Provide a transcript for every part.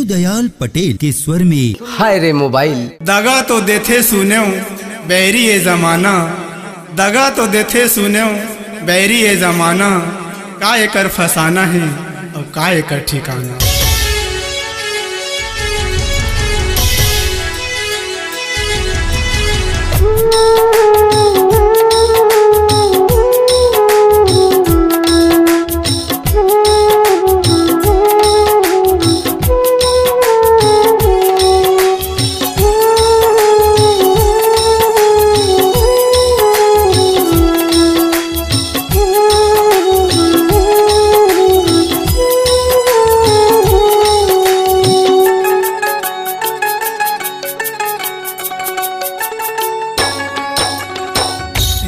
दयाल पटेल के स्वर में। हाय रे मोबाइल दगा तो देथे सुने बैरी ये जमाना, दगा तो देथे सुने बैरी ये जमाना, का एकर फसाना है और का एकर ठिकाना।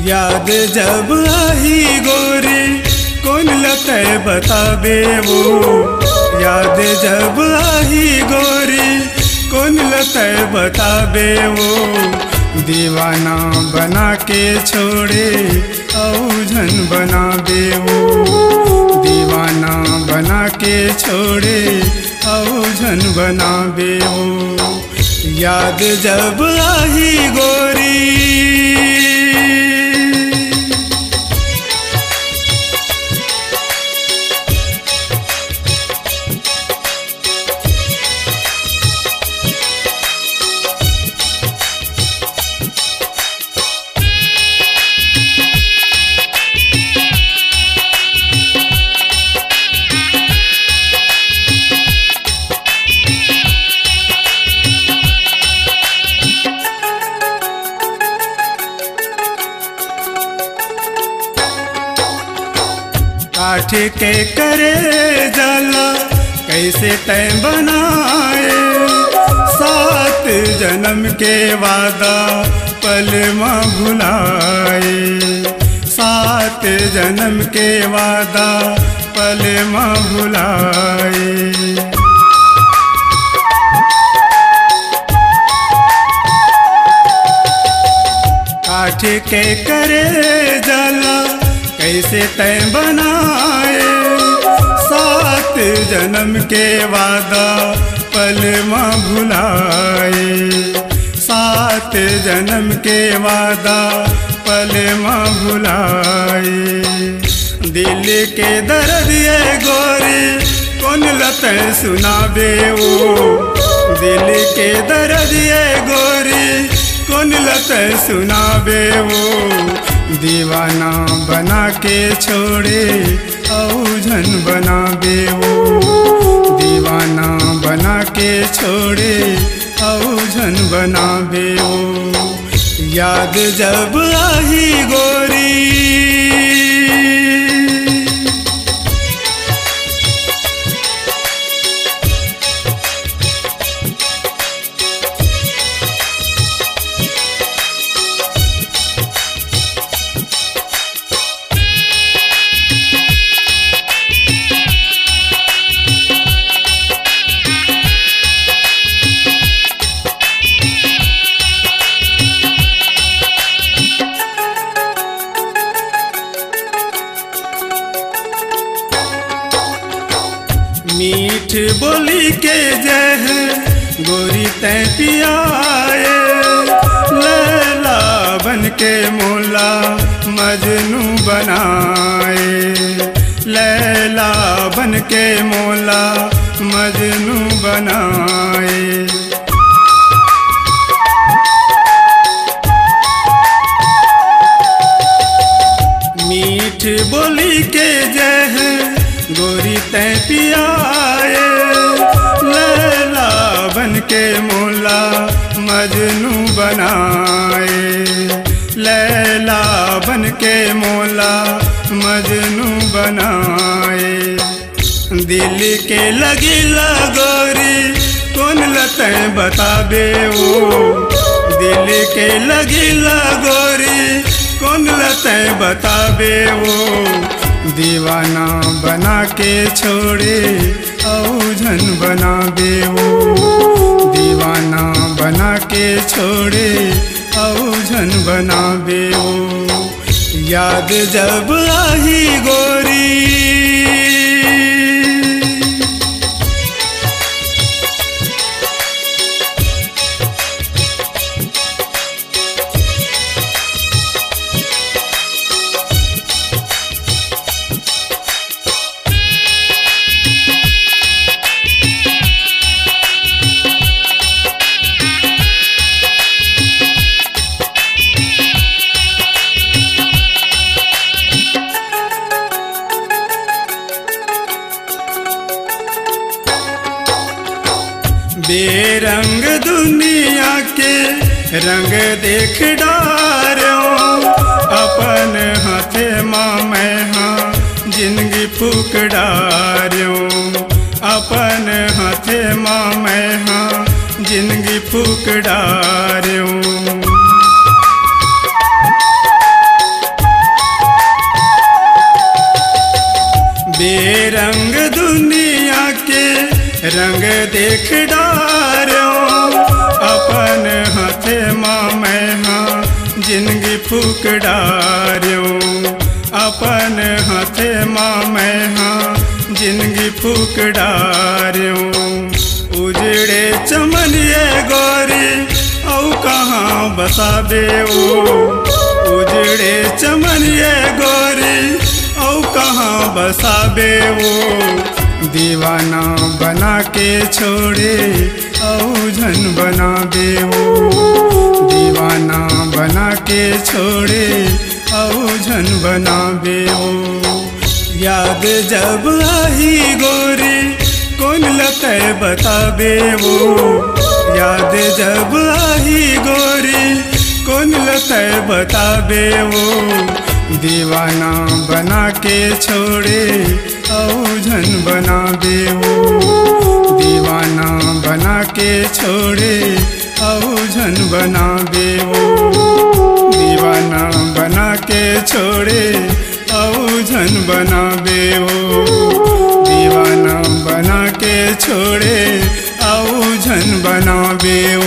याद जब आई गोरी कौन लते बताबे वो, याद जब आई गोरी कौन लते बताबे वो, दीवाना बना के छोड़े औझन बनाबे वो, दीवाना बना के छोड़े औझन बनाबे वो। याद जब आई गोरी काठ के करे जाला कैसे तय बनाए, 7 जन्म के वादा पल में भुलाए, 7 जन्म के वादा पल में भुलाए। काठ के करे जाला कैसे तय बनाए, 7 जन्म के वादा पल में भुलाए, 7 जन्म के वादा पल में भुलाए। दिल के दर्द ये गोरी कौन लते सुनाबे वो, दिल के दर्द ये गोरी कौन लते सुनाबे वो, दीवाना बना के छोड़े औझन बनाबे वो, दीवाना बना के छोड़े औझन बनाबे वो। याद जब आई गोरी मीठ बोली के जह गोरी तय पियाए, लैला बन के मोला मजनू बनाए, लैला बन के मोला मजनू बनाए। मीठ बोली के जह गोरी तय पियाए, लैला बन के मोला मजनू बनाए, लैला बन के मोला मजनू बनाए। दिल के लगी गोरी कौन लते बताबे वो, दिल के लगी गोरी कौन लते बताबे वो, दीवाना बना के छोड़े औझन बनाबे वो, दीवाना बना के छोड़े औझन बनाबे वो। याद जब आई गोरी रंग देख डारो अपन हाथे माँ मैं हाँ जिंदगी फूक डारो अपन हाथे माँ मैं हाँ जिंदगी फूक डारो। बेरंग दुनिया के रंग देख डारो अपन हाथे माँ मैं हाँ जिंदगी फूक डारो अपन हाथे माँ मैं हाँ जिंदगी फूक डारो। उजड़े चमन ये गोरी औ कहाँ बसाबे वो उजड़े चमन ये गोरी औ कहाँ बसाबे वो दीवाना बना के छोड़े औझन बनाबे वो दीवाना बना के छोड़े औझन बनाबे वो। याद जब आई गोरी कौन लते बताबे वो याद जब आई गोरी कौन लते बताबे वो दीवाना बना के छोड़े औझन बनाबे वो दीवाना बना के छोड़े औझन बनाबे वो दीवाना बना के छोड़े औझन बनाबे वो दीवाना बना के छोड़े औझन बनाबे वो।